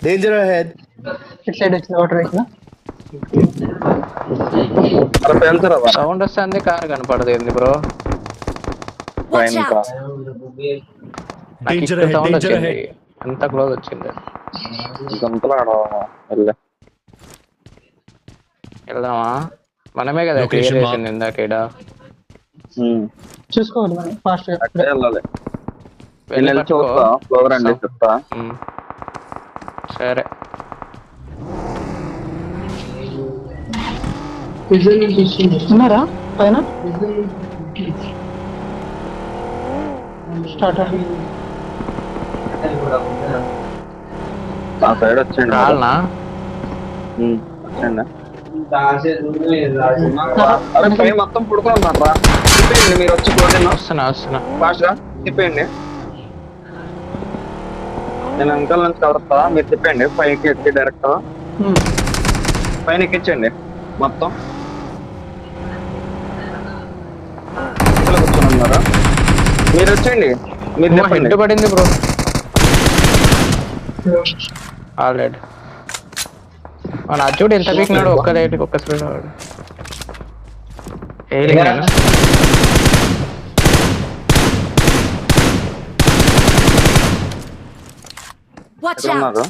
Danger ahead. ఇటు side వచ్చింది water vehicle. అలా పేలుతారా సౌండ్ వస్తుంది, కార్ కనపడదు ఏంది బ్రో? Watch పైన out! నాకు Danger ఇక్కడ ahead, సౌండ్ danger వచ్చింది, ahead. అంత క్లోజ్ వచ్చింది. గంతలు ఆడ వెళ్ళే వెళ్దామా? మనమే కదా Location క్లియర్ mark. చేసింది ఇందాక ఈడ. చూసుకోవాలి మనం ఫాస్ట్ గా. అక్కడే వెళ్ళాలి. వెళ్ళి వెళ్ళి పట్టుకో. చూస్తా ఫ్లోర్ అండి చెప్తా. ఉమ్. సరే ఉన్నారా పైన? స్టార్ట్ ఆ సైడ్ వచ్చేయండి. కాలనా? వచ్చేయండి. అరే పై మొత్తం పుడుకున్నాను రా. తిప్పేయండి మీరు వచ్చి క్లోజ్ వస్తున్నా. ఫాస్ట్ గా తిప్పేయండి. నేను వెనకాల నుంచి కవరుతా, మీరు తిప్పండి. పైకి ఎక్కి డైరెక్ట్ పైన ఎక్కించండి మొత్తం. ఇక్కడ కూర్చొని ఉన్నారా? మీరు వచ్చేయండి, మీరు తిప్పండి. హిట్ పడింది బ్రో ఆల్రెడీ. మన అచ్చుడు ఎంత పీకినాడు, ఒక్క రేటు ఒక్క స్పీడ్ వాడు. ఏ లింక్ అయినా Watch ఎక్కడ out! ఉన్నారు?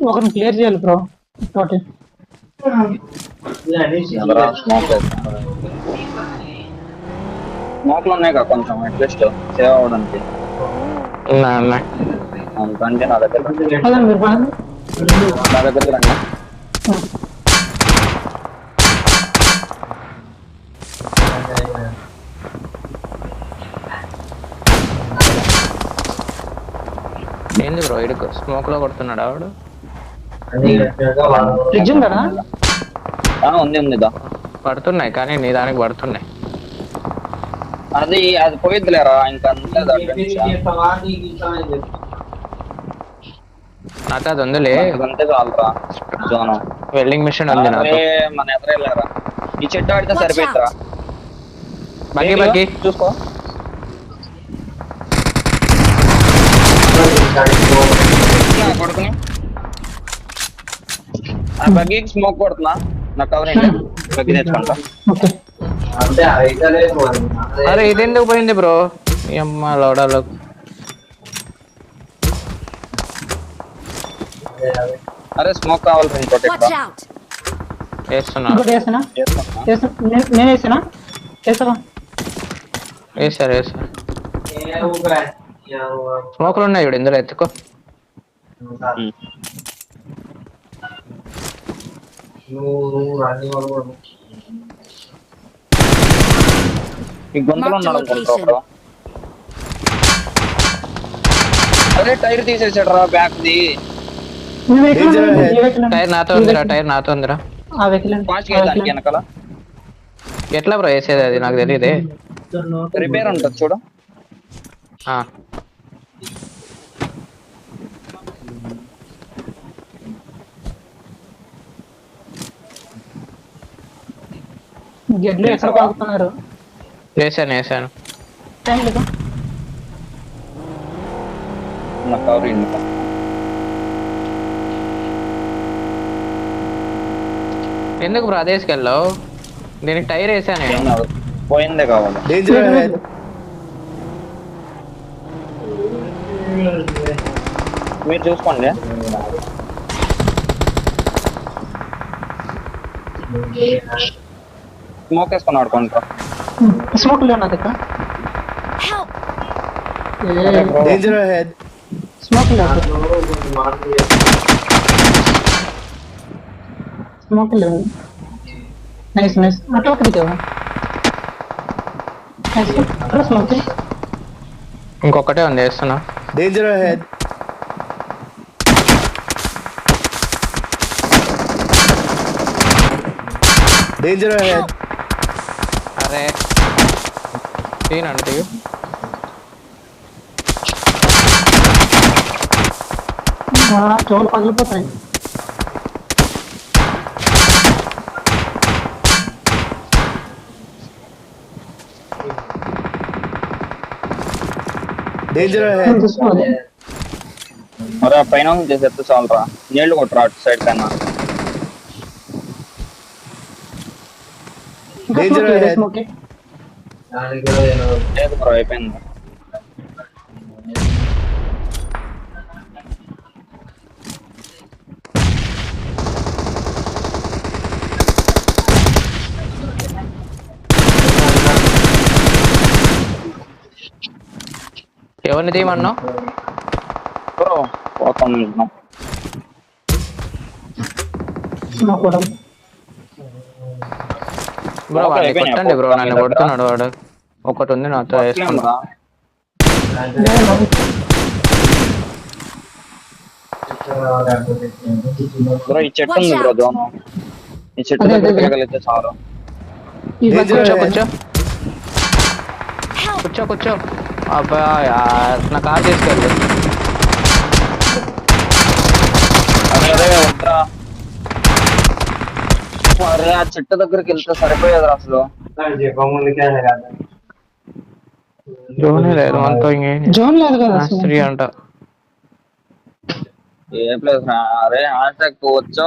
ఒకరిని క్లియర్ చేయాలి బ్రో. టోటల్ స్మోక్లు ఉన్నాయి కదా కొంచెం అట్లీస్ట్ సేవ్ అవ్వడానికి. అందుకంటే నా దగ్గర అదే మీరు బాగా నా దగ్గర రండి. ఏంది బ్రో ఇడుకు స్మోక్ లో కొడుతున్నాడు ఆవిడ. ఫ్రిడ్జ్ ఉందా? ఉంది దా. పడుతున్నాయి కానీ నీ దానికి పడుతున్నాయి. అది పోయిద్దిలేరా ఇంకా అంతే. నాకు అది ఉందిలే, అంతే చాలరా జోనం. వెల్డింగ్ మిషన్ ఉంది నాకు. మన ఎదురెళ్ళారా ఈ చెట్టు ఆడితే సరిపోయిద్దిరా. బగ్గి చూసుకో. కొడుకుని ఆ బగ్గీకి స్మోక్ కొడుతున్నా. నా కవర్ బగ్గి తెచ్చుకుంటా. అరే ఇది ఎందుకు పోయింది బ్రో? ఈ అమ్మ లోడాలో అరే స్మోక్ కావాలి ఇంకోటి Watch out! వేస్తున్నా. ఇంకోటి వేసానా? నేను వేసానా? వేసావా? వేసారు స్మోకులు ఉన్నాయి చూడు, ఇందులో ఎత్తుకో. ఈ గొంతులో ఉన్నాడు అనుకుంటా ఒకడు. అరే టైర్ తీసేసాడు రా బ్యాక్ ది. టైర్ నాతో ఉందిరా. ఆ వెహికల్ ఫాస్ట్ గా దానికి వెనకాల ఎట్లా బ్రో వేసేది అది నాకు తెలియదే. రిపేర్ ఉంటుంది చూడు. గెడ్లు ఎక్కడ పాకుతున్నారు? వేసాను. టైం లేదా? నా కవర్ ఇంకా ఎందుకు బ్రో అదే వేసుకెళ్ళావు? దీనికి టైర్ వేసాను నేను. పోయిందే కావాలి. Danger ahead. మీరు చూసుకోండి. స్మోక్ వేసుకున్నాడు కొంత. స్మోక్ లేవు నా దగ్గర. Help! Danger ahead. స్మోక్ లేవు. స్మోక్ లేవు. నైస్ అటు ఒకటి కదా. Nice smoke. ఇంకొకటే ఉంది వేస్తున్నా. Danger ahead. Danger ahead. అరే తీనండి తీగు చెవులు పగిలిపోతాయి. Danger ahead. చూసుకోవాలి. మరి ఆ పైన చేసేస్తే చాలరా, నీళ్లు కొట్టరా అటు సైడ్ కన్నా. Danger ahead. ఓకే లేదు బ్రో, అయిపోయింది. ఎవరిని తీయమన్నావు? బ్రో పోతాం. కూడా బ్రో ఓకే, వాడిని అయిపోయినాయి. కొట్టండి బ్రో, నన్ను దగ్గర. కొడుతున్నాడు వాడు. ఒకటి ఉంది నాతో వేసుకున్నా. బ్రో ఈ చెట్టు ఉంది బ్రో, జోను. ఈ చెట్టు అదే, దగ్గర అదే. తిరగలిగితే చాలు. ఈ Danger పక్క కూర్చో ahead. కూర్చో కూర్చో కూర్చో. అబ్బా యార్, నా కార్ తీసుకెళ్ళు. అదే వద్దా. అరే ఆ చెట్టు దగ్గరికి వెళ్తే సరిపోయేది అసలు. జోనే లేదు మనతో. ఇంకే జోన్ లేదు కదా అసలు. స్త్రీ అంట. ఏ ప్లేస్ అరే హాస్టాగ్ వచ్చో